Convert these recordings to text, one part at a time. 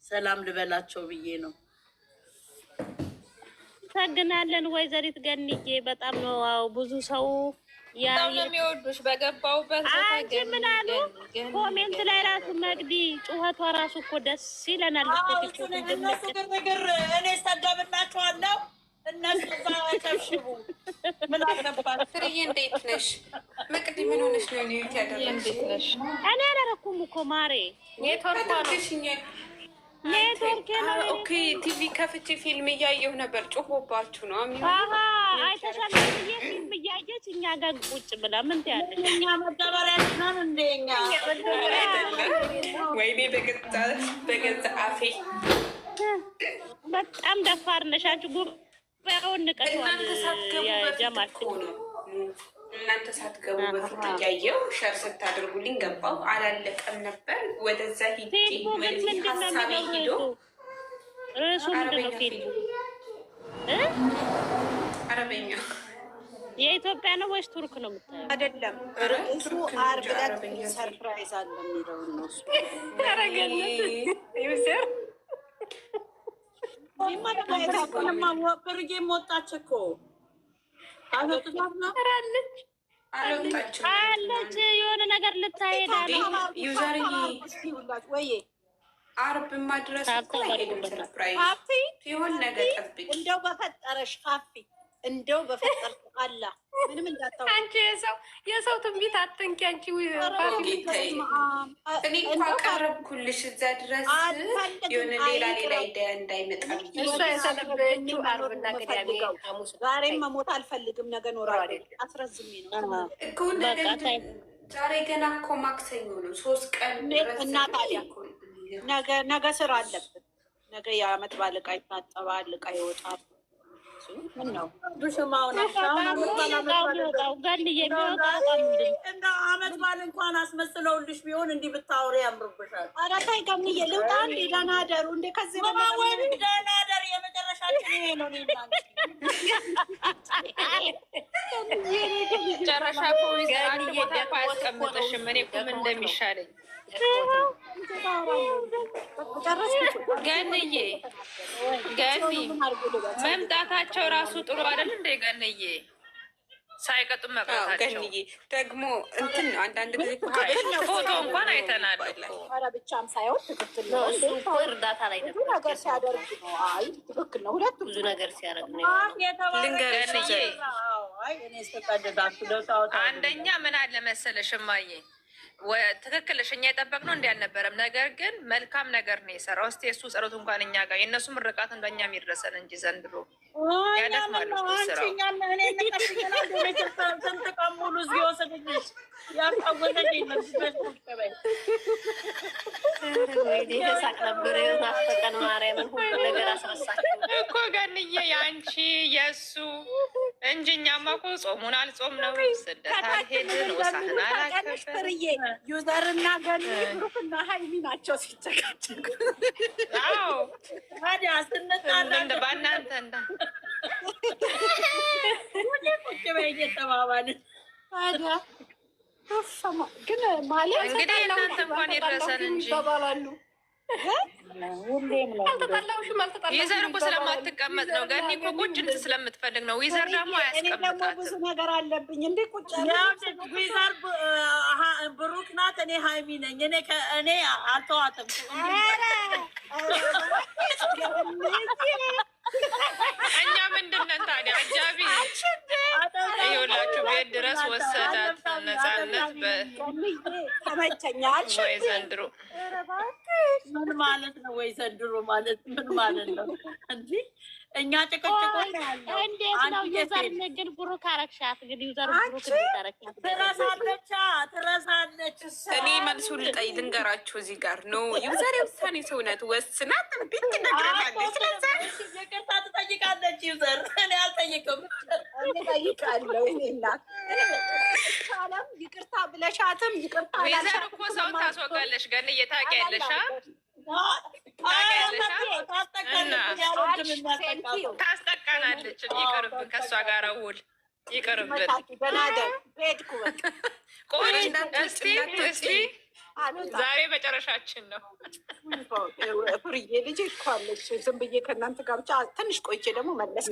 ሰላም ልበላቸው ብዬ ነው። ታገናለን ወይዘሪት ገንዬ በጣም ነው። አዎ ብዙ ሰው ነው የሚወዱሽ በገባውበት አንቺ ምን አሉ ኮሜንት ላይ ራሱ መግዲ ጩኸቷ ራሱ እኮ ደስ ይለናል። እነሱ ግርግር እኔ ሰደብላቸዋለሁ እነሱ ሸብሽቡ ምን አለባት? ፍርዬ እንዴት ነሽ? መቅዲ ምን ሆነሽ ነው? ኒውት ያደረግሽ እንዴት ነሽ? እኔ አላረኩም እኮ ማሬ ኔትወርክ ነው። ኦኬ ቲቪ ከፍቼ ፊልም እያየሁ ነበር። ጮሆባችሁ ነው አይተሻል? ፊልም እያየች እኛ ጋር ቁጭ ብላ ምን ትያለሽ? እኛ መደበሪያችን ነን እንደኛ ወይኔ በገዛ አፌ በጣም ደፋር ነሽ አንቺ። ጉባኤውን ንቀሽዋል ጀማል። እናንተ ሳትገቡ በፊት እያየሁ ሸር ስታደርጉልኝ ገባሁ። አላለቀም ነበር ወደዛ ሂጄ ሀሳቤ ሂዶ ርዕሱ ምንድን ነው ፊልሙ? አረበኛ የኢትዮጵያ ነው ወይስ ቱርክ ነው የምታየው? አይደለም ርዕሱ ዓርብ ዕለት ሰርፕራይዝ አለ የሚለው ነው። ፍርዬ ወጣች እኮ አለች የሆነ ነገር ልታሄድ አለ። ዩዘር ወይ ዓርብ ማድረስ ሲሆን ነገር ጠብቂ። እንደው በፈጠረሽ ፋፊ እንደው በፈጠረሽ አላ ምንም እንዳታው አንቺ የሰው ትንቢት አትንኪ። አንቺ እኔ እንኳን ቀረብኩልሽ እዛ ድረስ የሆነ ሌላ ኢዳያ እንዳይመጣ እሷ የሰነበችው ዓርብና ቅዳሜ ዛሬም መሞት አልፈልግም። ነገ ኖራለሁ አስረዝሜ ነው እኮ ዛሬ ገና እኮ ማክሰኞ ነው። 3 ቀን እና ታዲያ ነገ ስራ አለብን። ነገ የዓመት በዓል ዕቃ ይታጠባል፣ ዕቃ ይወጣል። ምን ነው ዓመት በዓል እንኳን አስመስለውልሽ ቢሆን እንዲህ ብታወሪ ያምርብሻል። ኧረ ተይ ገምዬ ልውጣ እንዴ? ደህና ደሩ እንዴ? ከዚህ ደህና ደር የመጨረሻችን ይሄ ነው። ጨረሻ አንድ ቦታ እኮ አያስቀምጥሽም። እኔ እኮ ምን እንደሚሻለኝ ገንዬ መምጣታቸው ራሱ ጥሩ አይደል እንደ ገንዬ ሳይቀጡ መቅረታቸው ገንዬ ደግሞ እንትን ነው። አንዳንድ ጊዜ ፎቶ እንኳን አይተናል። ኧረ ብቻም ሳይሆን ትክክል ነው። እሱ እኮ እርዳታ ላይ ነበር ነገር ሲያደርግ ነው። አይ ትክክል ነው። ሁለቱም ብዙ ነገር ሲያደርግ ነው። ልንገርሽ አንደኛ ምን አለ መሰለሽ እማዬ ትክክልሽ፣ እኛ የጠበቅነው እንዲህ አልነበረም። ነገር ግን መልካም ነገር ነው የሰራው። እስኪ የእሱ ጸሎት እንኳን እኛ ጋር የእነሱ ምርቃት እንደኛ የሚደረሰን እንጂ ዘንድሮ ያደክማሉ ስራው። ሙሉ ወሰደች ሳቅ ነበር ናፈቀን። ማርያምን ሁሉ ነገር አስረሳቸው እኮ ገንዬ የአንቺ የእሱ እንጂ እኛማ እኮ ጾሙን አልጾም ነው ስደት አልሄድን ወሳህን አላከበር ዩዘርና ገኒ ብሩክና ሀይሚ ናቸው ሲጨቃጨቁ። አዎ ታዲያ ስንጣላ በእናንተ ቁጭ በይ እየተባባልን ታዲያ ግን ማለት እንግዲህ እናንተ እንኳን ይድረሰን እንጂ ይባባላሉ። ዊዘር እኮ ስለማትቀመጥ ነው። ገኒ እኮ ቁጭ ስለምትፈልግ ነው። ዊዘር ደግሞ አያስቀምጣትም። ብዙ ነገር አለብኝ እንዴ ቁጭ ዊዘር ብሩክ ናት፣ እኔ ሀይሚ ነኝ። እኔ አልተዋትም። እኛ ምንድን ነን ታዲያ? አጃቢ ይኸውላችሁ ቤት ድረስ ወሰዳት። ነፃነት ተመቸኛል ወይ ዘንድሮ ምን ማለት ነው? ወይ ዘንድሮ ማለት ምን ማለት ነው? እንዲህ እኛ ጭቅጭቆ እንዴት ነው? ዩዘር ግን ብሩክ አረግሻት። ግን ዩዘር ብሩክ እንድታረግሻት ትረሳለች። እኔ መልሱን ልንገራችሁ እዚህ ጋር ነው። ዩዘር የውሳኔ ሰውነት ወስናት ቢት ነግረናለች። ይቅርታ ትጠይቃለች። ዩዘር እኔ አልጠይቅም። እጠይቃለሁ። እኔ እናት ይቅርታ ብለሻትም ይቅርታ ዩዘር እኮ ሰው ታስወጋለሽ። ገን እየታውቂያለሽ ታስጠቃናለች። ይቅርብን፣ ከእሷ ጋር ውል ይቅርብን። ቆይ እስቲ ዛሬ መጨረሻችን ነው። ፍርዬ ልጅ እኮ አለች። ዝም ብዬ ከእናንተ ጋር ብቻ ትንሽ ቆይቼ ደግሞ መለስ።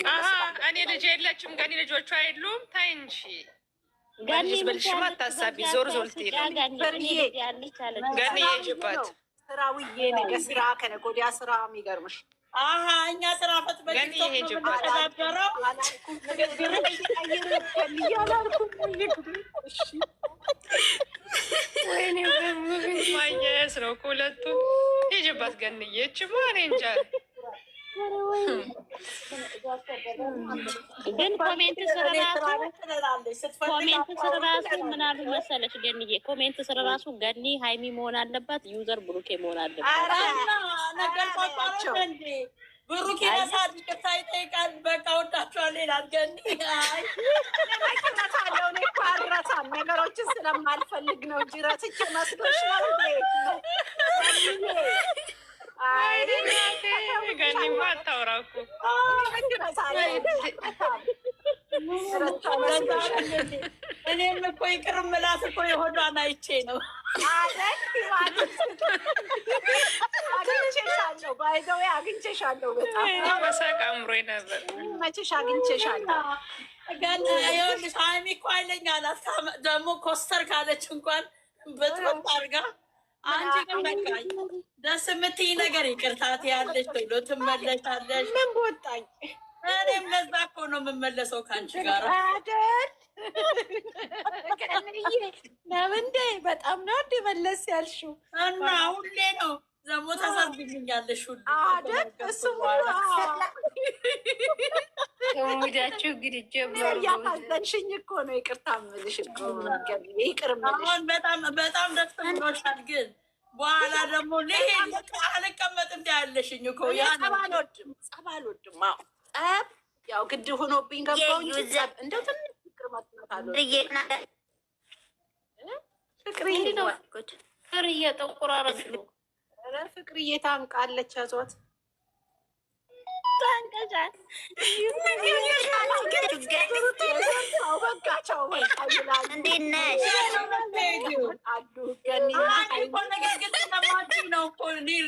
እኔ ልጅ የለችም ገኒ፣ ልጆቿ የሉም። ታይ እንጂ በልሽማ አታሳቢ። ዞር ዞር ትሄዳለች ገኒ የጅባት ስራ ውዬ ነገ ስራ ከነገ ወዲያ ስራ የሚገርምሽ እኛ ስራ ፈት በተዳደረው ወይኔ ማያያዝ ነው ሁለቱ። ሂጅባት ገንዬ ችማ እኔ እንጃ። ግን ኮሜንት ስር ራሱ ምን አሉ መሰለሽ ገንዬ፣ ኮሜንት ስር ራሱ ገኒ ሀይሚ መሆን አለባት፣ ዩዘር ብሩኬ መሆን አለባት። ብሩኬ ነሳት ይቅርታ ይጠይቃል። በቃ ወዳቸዋል ይላል ገኒ። ረሳለሁ እኔ እኮ አልረሳም፣ ነገሮችን ስለማልፈልግ ነው እንጂ ረስቼ መስሎሽ ነው። ገኒማ አታውራ እኮ እኔም እኮ ይቅር እምላት እኮ የሆዷን አይቼ ነው። አግኝቼሻለሁ፣ ባይዘዌ አግኝቼሻለሁ። በጣም መሳቅ አምሮኝ ነበር። መቼሽ አግኝቼሻለሁ። ግን ይኸውልሽ ሀይሚ እኮ ኃይለኛ ናት። ደግሞ ኮስተር ካለች እንኳን በጥበጥ አድርጋ አንቺ ግን በቃ ደስ የምትይ ነገር ይቅርታት ያለች ቶሎ ትመለሻለሽ። ምን ቦጣኝ? እኔም ለዛ እኮ ነው የምመለሰው ከአንቺ ጋር አይደል? ለምንዴ በጣም ነው እንደ መለስ ያልሽው እና ሁሌ ነው ደግሞ ታሳዝኛለሽ ሁሉ አይደል? እሱም ሙዳችሁ እንግዲህ ጀምሩ። ያሳዘንሽኝ እኮ ነው ይቅርታ የምልሽ እኮ ይቅር የምልሽ። አሁን በጣም ደስ ብሎሻል፣ ግን በኋላ ደግሞ ልሄድ አልቀመጥም እንዳያለሽኝ እኮ ጸብ አልወድም። ጸብ ያው ግድ ሆኖብኝ ገባሁ እንጂ ጸብ እንደው ትንሽ ፍቅር ማጥናት አለ። ፍቅርዬ ጠንቁራረች ነው። ኧረ ፍቅርዬ ታንቃለች። ያዟት ታንቀሻል። እንዴት ነሽ? ነው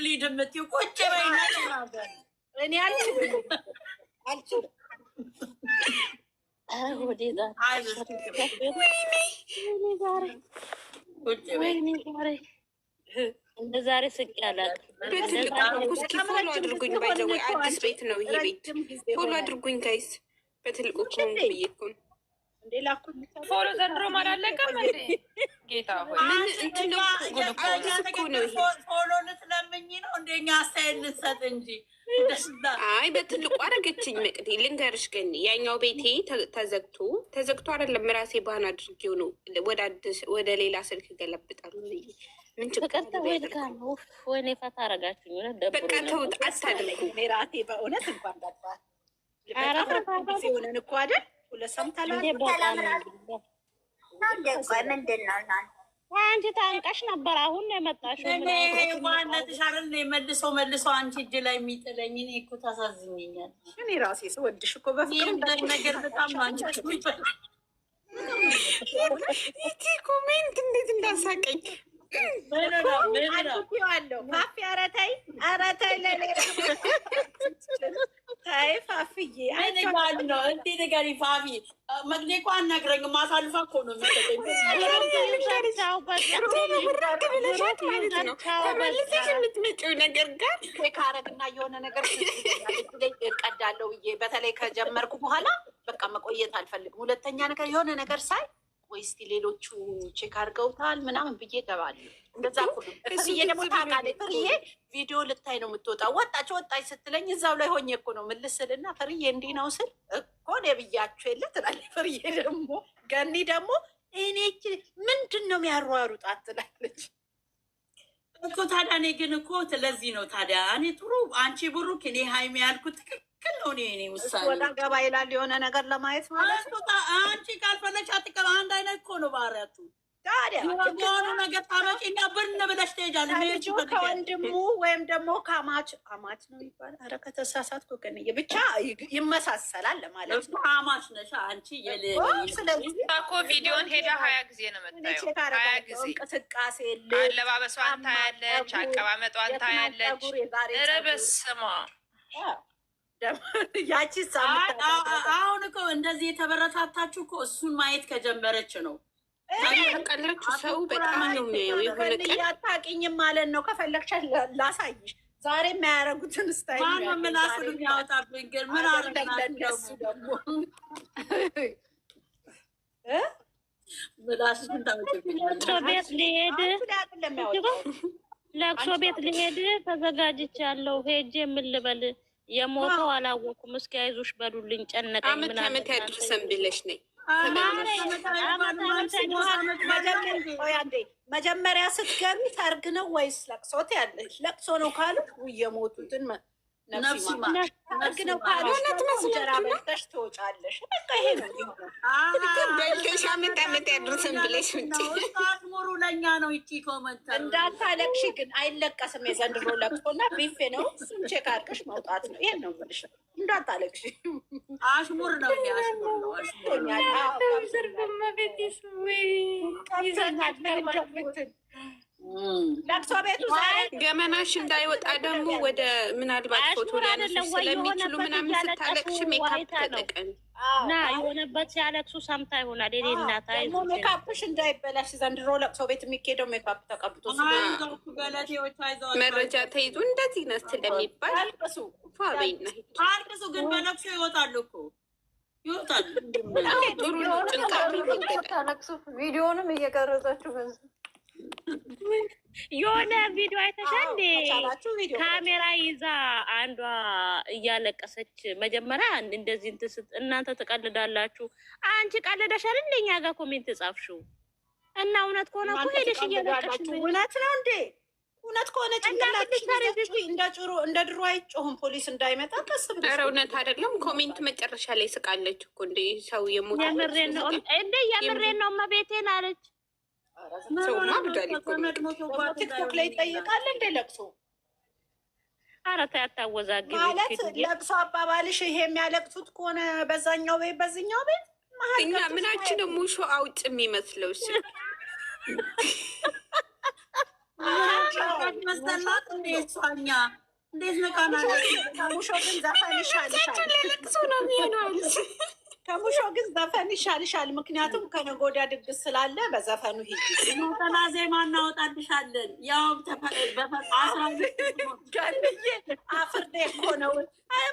ሊድ የምትይው ቁጭ በይ እኔ አልችልም። እንደ ዛሬ ስቅ ያላት ፎሎ አድርጉኝ። ባይዘው አዲስ ቤት ነው ይሄ ቤት። ፎሎ አድርጉኝ ጋይስ። በትልቁ ኮን ብዬ ኮን ፎሎ ዘንድሮ አላለቀም እንዴ? ጌታ ሆይ ምን እንትን ነው እኮ ነው ይሄ። ፎሎ ልትለምኝ ነው እንደኛ አስተያየት ልትሰጥ እንጂ። አይ በትልቁ አረገችኝ። መቅዴ ልንገርሽ ግን ያኛው ቤቴ ተዘግቶ አይደለም ራሴ ባን አድርጌው ነው ወደ ሌላ ስልክ ገለብጣሉ። ምን ተቀጣ ወልካ ነው ወይኔ ፈታ አረጋችኝ። በቃ ተውት አታድርጉ። ሜራቴ በእውነት እንኳን ገባል። ሲሆነን እኮ አይደል ሁለሰምታላ አንቺ ታንቀሽ ነበር። አሁን ነው የመጣሽው። እኔ ዋናትሽ አይደል መልሶ አንቺ እጅ ላይ የሚጥለኝ። እኔ እኮ ታሳዝኝኛል። እኔ ራሴ ስወድሽ እኮ በፍቅር ነገር በጣም ነው አንቺ ይቺ ኮሜንት እንዴት እንዳሳቀኝ አለው። ፋፊ ኧረ ተይ ተይ ፋፍዬ አይነጋል ነው እንዴ ነገር ፋፊ መግኔ እኮ አናግረኝ ማሳልፋ እኮ ነው የሚሰጠኝ። ተመልሰሽ የምትመጪው ነገር ጋር ካረግና የሆነ ነገር እቀዳለሁ ብዬ በተለይ ከጀመርኩ በኋላ በቃ መቆየት አልፈልግም። ሁለተኛ ነገር የሆነ ነገር ሳይ ወይ እስኪ ሌሎቹ ቼክ አድርገውታል ምናምን ብዬ እገባለሁ። እንደዛ ሁሉ ፍርዬ ደግሞ ታውቃለች። ፍርዬ ቪዲዮ ልታይ ነው የምትወጣው። ወጣች ስትለኝ እዛው ላይ ሆኜ እኮ ነው የምልስልና ፍርዬ እንዲህ ነው ስል እኮ እኔ ብያችሁ የለ ትላለች። ፍርዬ ደግሞ ገኒ ደግሞ እኔ ምንድን ነው የሚያሯሩጣት ትላለች እኮ። ታዲያ እኔ ግን እኮ ስለዚህ ነው ታዲያ እኔ ጥሩ አንቺ ብሩክ እኔ ሀይሚ ያልኩት ትክክል ነው። እኔ ውሳኔ ወጣ ገባ ይላል የሆነ ነገር ለማየት ማለት ነው። አንቺ ካልፈለግሽ አትቀባ። አንድ አይነት እኮ ነው ባህሪያቱ። ታዲያ የሆኑ ነገር ታመጪና ብን ብለሽ ትሄጃለሽ። ልጁ ከወንድሙ ወይም ደግሞ ከአማች ነው ይባላል። ኧረ ከተሳሳትኩ ግን ብቻ ይመሳሰላል ለማለት ነው። አማች ነሽ አንቺ። ስለዚህ እኮ ቪዲዮን ሄዳ 20 ጊዜ ነው የምታየው። 20 ጊዜ እንቅስቃሴ አለባበሷን ታያለች፣ አቀማመጧን ታያለች። ኧረ በስመ አብ ያቺ አሁን እኮ እንደዚህ የተበረታታችሁ እኮ እሱን ማየት ከጀመረች ነው። ቀለች ሰው በጣም ነው የሚያየው። የሆነ ቀን አታውቂኝም ማለት ነው። ከፈለግሽ ላሳይሽ ዛሬ የሚያደርጉትን ስታይል ማነው ምላሱን የሚያወጣብኝ? ግን ምን አረግናሱ ደግሞ ምላሱን ቤት ሊሄድ ለቅሶ ቤት ሊሄድ ተዘጋጅቻለሁ። ሄጄ ምን ልበል? የሞተው አላወኩም። እስኪ አይዞሽ በሉልኝ፣ ጨነቀኝ። ምን አመት ያድርሰን ብለሽ ነኝ። መጀመሪያ ስትገቢ ሰርግ ነው ወይስ ለቅሶት ያለሽ? ለቅሶ ነው ካሉ የሞቱትን ሰርግ ነው ካሉ እንጀራ በልተሽ ትወጫለሽ። በቃ ይሄ ነው በልተሽ አመት ያድርሰን ብለሽ ውጭ ሙሩ ለእኛ ነው። ይቺ ኮመንት እንዳታለቅሽ ግን አይለቀስም። የዘንድሮ ለቅሶና ቢፌ ነው። እሱን ቼክ አድርገሽ መውጣት ነው። ይሄን ነው የምልሽ። እንዳታለቅሽ። አሽሙር ነው አሽሙር ነው። ለቅሶ ቤቱ ገመናሽ እንዳይወጣ ደግሞ ወደ ምናልባት ፎቶ ሊያነሱ ስለሚችሉ ምናምን ስታለቅሽ ሜካፕ ተጠቀሚ እና የሆነበት ሲያለቅሱ ሰምታ ይሆናል። የኔ እናት ደግሞ ሜካፕሽ እንዳይበላሽ ዘንድሮ ለቅሶ ቤት የሚኬደው ሜካፕ ተቀብቶ መረጃ ተይዞ እንደዚህ ነው ስለሚባል አልቅሱ ፋቤና አልቅሱ። ግን በለቅሶ ይወጣሉ እኮ ይወጣሉ። ጥሩ ነው። ጭንቃለቅሱ ቪዲዮንም እየቀረጻችሁ የሆነ ቪዲዮ አይተሻል እንዴ? ካሜራ ይዛ አንዷ እያለቀሰች መጀመሪያ እንደዚህ እናንተ ትቀልዳላችሁ። አንቺ ቀልደሻል እንደ እኛ ጋር ኮሜንት ጻፍሽው እና እውነት ከሆነ እኮ ሄደሽ እያለቀስሽ እውነት ነው እንዴ? እውነት ከሆነ ጭንቅላትሽ እንደ ድሮ አይጮህም ፖሊስ እንዳይመጣ ቀስ ብለሽ። ኧረ እውነት አይደለም። ኮሜንት መጨረሻ ላይ ስቃለች እኮ እንደ ሰው የሞተ የምሬን ነው እንደ የምሬን ነው መቤቴን አለች። ቲክቶክ ላይ ይጠይቃል እንደ ለቅሶ። ኧረ ተይ አታወዛግቢ ማለት ለቅሶ አባባልሽ ይሄ የሚያለቅሱት ከሆነ በዛኛው ቤት በዚህኛው ቤት እኛ ምናችን ሙሾ አውጭ የሚመስለው እሺ መሰላት እንደ እሷኛ እንዴት ነቃና ሙሾ ግን ዘፈን ይሻልሻል። ለቅሶ ነው የሚሆነው። ከሙሾ ግን ዘፈን ይሻልሻል። ምክንያቱም ከነገ ወዲያ ድግስ ስላለ በዘፈኑ ሂጂ። ነጠላ ዜማ እናወጣልሻለን። ያው አፍርዴ እኮ ነው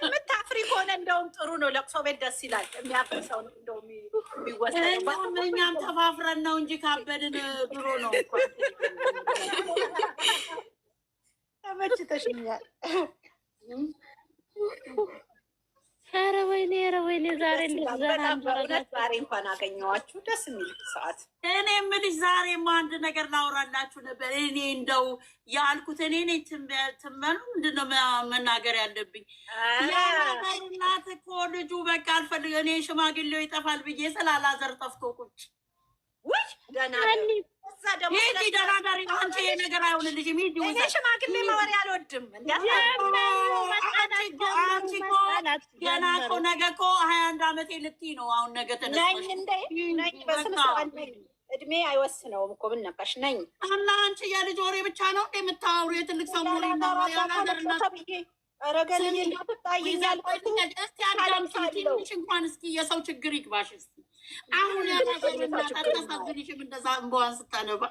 የምታፍሪ ከሆነ እንደውም ጥሩ ነው። ለቅሶ ቤት ደስ ይላል። የሚያፍር ሰው ነው እንደውም የሚወሰደው። እኛም ተፋፍረን ነው እንጂ ካበድን ድሮ ነው እኮ። ተመችተሽኛል። ኧረ ወይኔ ዛሬ ዛሬ እንኳን አገኘኋችሁ። ደስ የሚል ሰዓት። እኔ የምልሽ ዛሬማ አንድ ነገር ላውራላችሁ ነበር። እኔ እንደው ያልኩት እኔ ትመኑ ምንድን ነው መናገር ያለብኝ? እናት እኮ ልጁ በቃ አልፈልግ እኔ ሽማግሌው ይጠፋል ብዬ ስላላዘር ጠፍቶ ቁጭ ውይ ደህና ሂጂ ደራዳሪ አንቺ ይሄ ነገር አይሆንልሽም። ሂጂ እኔ ሽማግሌ መወሬ አልወድም። አንቺ እኮ ገና እኮ ነገ እኮ 21 ዓመቴ ልትይ ነው። አሁን ነገ ተነሳሽ ነኝ በስነ ስርዓት እድሜ አይወስነውም እኮ ብነካሽ ነኝ እና አንቺ የልጅ ወሬ ብቻ ነው የምታወሩ። የትልቅ ሰው ሞሪ ያናገርና ረገል ታይኛል። እስቲ አዳምጪ ትንሽ እንኳን እስኪ የሰው ችግር ይግባሽ እስኪ። አሁን ያታሳዝንሽም እንደዛ እንበዋን ስታነባ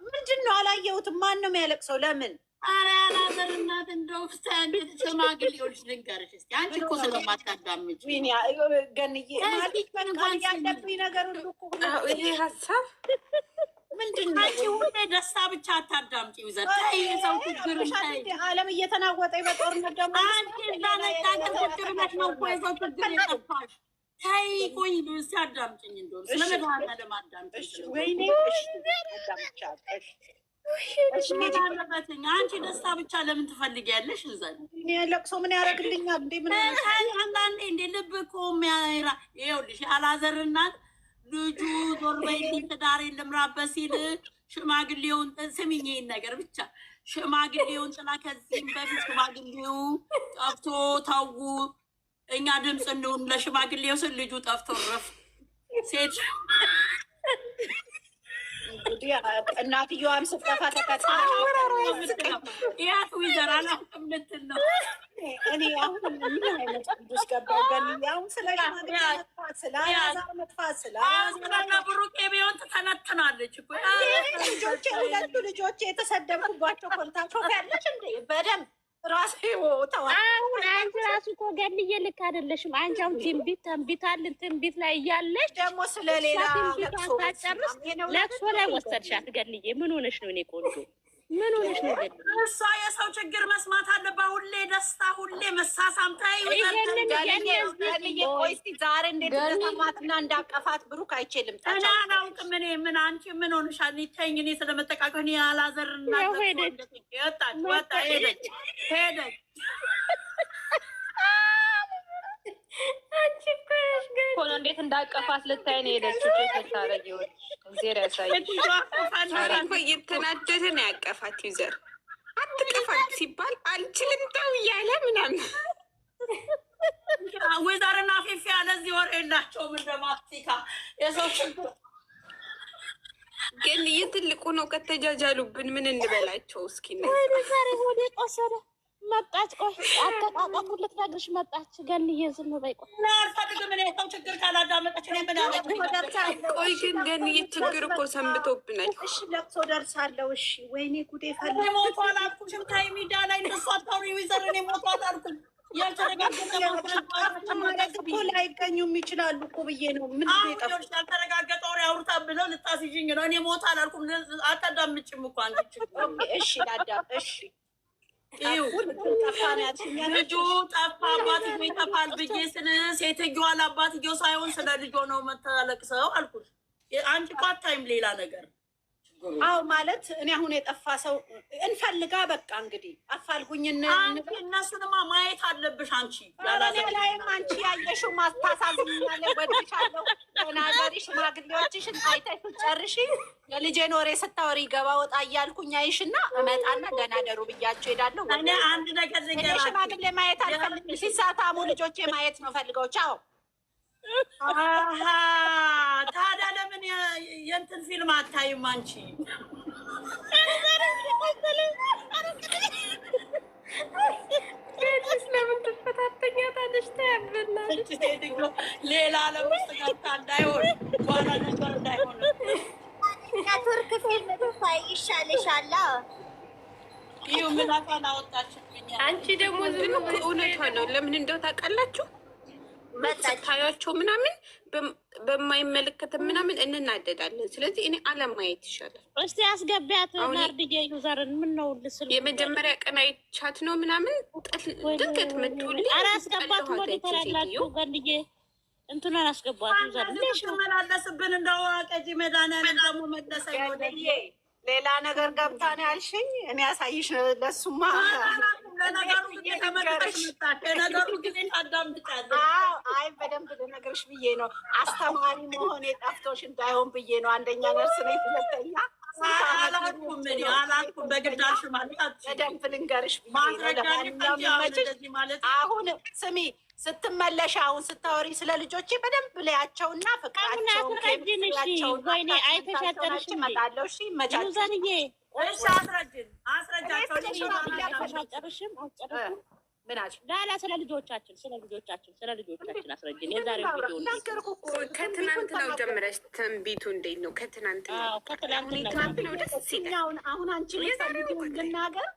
ምንድን ነው አላየሁትም። ማን ነው የሚያለቅሰው? ለምን? ኧረ ያላዘር እናት እንደው እንዴት ሽማግሌዎች ልንገርሽ እስኪ። አንቺ እኮ ስለማታዳምጪ ገንዬ ማለት በቃ ያለብኝ ነገር ሁሉ እኮ ይሄ ሀሳብ ምንድን ነው? አንቺ ሁሌ ደስታ ብቻ አታዳምጪ። ይዘት የሰው ችግር ዓለም እየተናወጠ በጦርነት ደግሞ አንቺ እዛ ነቃንተ ቁጭ ብለሽ ነው እኮ የሰው ችግር የጠፋሽ። ተይ ቆይ እስኪ አዳምጪኝ። እንደውም ስለመድኃኒዓለም አዳምጪኝ። ወይኔ አንቺ ደስታ ብቻ ለምን ትፈልጊያለሽ? እዛን ለቅሶ ምን ያደርግልኛል? እንዴ ምን አንዳንዴ እንደ ልብ እኮ የሚያራ ይኸውልሽ፣ አላዘር እናት ልጁ ዞር በይልኝ ትዳር ልምራበት ሲል ሽማግሌውን ስሚኝ፣ ይሄን ነገር ብቻ ሽማግሌውን ጥላ ከዚህም በፊት ሽማግሌው ጠፍቶ ተዉ፣ እኛ ድምፅ እንሁን ለሽማግሌው ስል ልጁ ጠፍቶ ረፍ ሴት እንግዲህ እናትየዋም ስጠፋ ተከትላ ያቱ ይዘራል ምትል ነው። እኔ አሁን ምን አይነት ቅዱስ ገባው ገን አሁን ስለ መጥፋት ስለ ብሩቄ ቢሆን ትተነትናለች እኮ ልጆቼ፣ ሁለቱ ልጆቼ የተሰደብኩባቸው ኮንታክት ያለች እንደ በደንብ ራሴ ተዋል። አሁን አንቺ ራሱ እኮ ገንዬ ልክ አይደለሽም። አንቺ አሁን ትንቢት ላይ እያለሽ ደግሞ ስለሌላ ሳጨርስ ለቅሶ ላይ ወሰድሻት። ገንዬ ምን ሆነሽ ነው? እኔ ቆንጆ ምን ሆነሽ ነው? እሷ የሰው ችግር መስማት አለባት። ሁሌ ደስታ፣ ሁሌ መሳሳም። ታይ ዛሬ እንዴት እንደሰማትና እንዳቀፋት ብሩክ አይችልም። እኔ አላውቅም። እኔ ምን አንቺ ምን ሆንሻል? ተይኝ። እኔ ስለመጠቃቀፍ እኔ አላዘርና ወጣ ሄደች ሆኖ እንዴት እንዳቀፋት ልታይ ነው ሄደችው። ታረጊ ወይ ዜር ያሳይ እየተናደደ ነው ያቀፋት። ዩዘር አትቀፋት ሲባል አልችልም ተው እያለ ምናምን ወይዘርና ፊፊ ያለ እዚህ ወር የላቸውም። እንደማስቲካ የሰው ችግር ግን ትልቁ ነው። ከተጃጃሉብን ምን እንበላቸው እስኪ ነው ዛሬ ሆዴ ቆሰለ። መጣች። ቆይ አተቃቀሙ ልትነግርሽ መጣች። ገንዬ ዝም በይ። ቆይ አልፈልግም። እኔ የሰው ችግር ካላዳመጠች እኔ ምን አለ? ቆይ ግን ገንዬ ችግር እኮ ሰንብቶብናል። እሺ ለቅሶ ደርሳለሁ። እሺ ወይኔ ጉዴ ፈለ ሞቷል አልኩሽም። ታይ ሚዲያ ላይ እንደሱ አታውሪ። ዊዘር እኔ ሞቷል አልኩኝ። ያልተረጋገጠ ማለት እኮ ላይገኙም ይችላሉ እኮ ብዬ ነው። ምን ያልተረጋገጠ ወሬ አውርታ ብለው ልታስይዥኝ ነው። እኔ ሞቷል አልኩም። አታዳምጭም እኮ አንቺ። እሺ ላዳም። እሺ ልጁ ጠፋ፣ አባትዮ ይጠፋል ብዬ ስል ሴትዮዋ ለአባትዮ ሳይሆን ስለ ልጆ ነው መተለቅሰው አልኩት። አንቺ እኮ አታይም ሌላ ነገር። አዎ ማለት እኔ አሁን የጠፋ ሰው እንፈልጋ። በቃ እንግዲህ አፋልጉኝ። እነሱንማ ማየት አለብሽ አንቺ። ላይም አንቺ ያየሽው ማስታሳዝኛለ። ወድሻለሁ። ተናገሪ። ሽማግሌዎችሽን አይተሽ ጨርሺ። የልጄን ወሬ ስታወሪ ገባ ወጣ እያልኩኝ አይሽና እመጣና ደህና ደሩ ብያቸው ሄዳለሁ። እኔ አንድ ነገር ልንገራችሁ፣ ሽማግሌ ማየት አልፈልግም። ሲሳታሙ ልጆቼ ማየት ነው ፈልገው። ቻው። ታዲያ ለምን የእንትን ፊልም አታይም አንቺ? ለምን ትፈታተኛታለሽ? ታያብናለች። ሌላ ዓለም ውስጥ ገብታ እንዳይሆን በኋላ ነገር እንዳይሆን ቱርክ ፊልም ብታይ ይሻልሻል። ይሁ ምላቷን አወጣችብኝ። አንቺ ደግሞ ግን እውነቷ ነው። ለምን እንደው ታውቃላችሁ? ታያቸው ምናምን በማይመለከት ምናምን እንናደዳለን። ስለዚህ እኔ አለማየት ይሻላል። እስቲ አስገቢያት ናርድዬ ዩዘርን። ምን ነው ልስል የመጀመሪያ ቀን አይቻት ነው ምናምን ድንገት ምትውል። ኧረ አስገባት። ወደ ተላላችሁ ገንዬ እንትናን አስገባት። ዩዘር ተመላለስብን እንደው አቀጂ መድኃኒዓለም ደግሞ መለሰኝ ወደ ሌላ ነገር ገብታ ነው ያልሽኝ። እኔ ያሳይሽ። ለሱማ ለነገሩ ጊዜ ተመልሰሽ መጣሽ። ለነገሩ ጊዜ ታዳምጫለሽ። አይ በደንብ ልነግርሽ ብዬ ነው። አስተማሪ መሆን የጠፍቶሽ እንዳይሆን ብዬ ነው። አንደኛ ነርስ ነኝ፣ ሁለተኛ አላልኩም። በግዳሽ ማለት በደንብ ልንገርሽ ብዬ ነው። አሁን ስሚ፣ ስትመለሽ አሁን ስታወሪ ስለ ልጆቼ በደንብ ላያቸውና ፍቅራቸውን ወይኔ አይተሻጨርሽ እመጣለሁ። እሺ ይመቻችሁ። ዩዘርዬ አስረጃቸው። ላላ ስለ ልጆቻችን አስረጅን። የዛሬው ቪዲዮ ከትናንት ነው ጀምረሽ ትንቢቱ እንዴት ነው? ከትናንት ነው። አሁን አንቺ ልናገር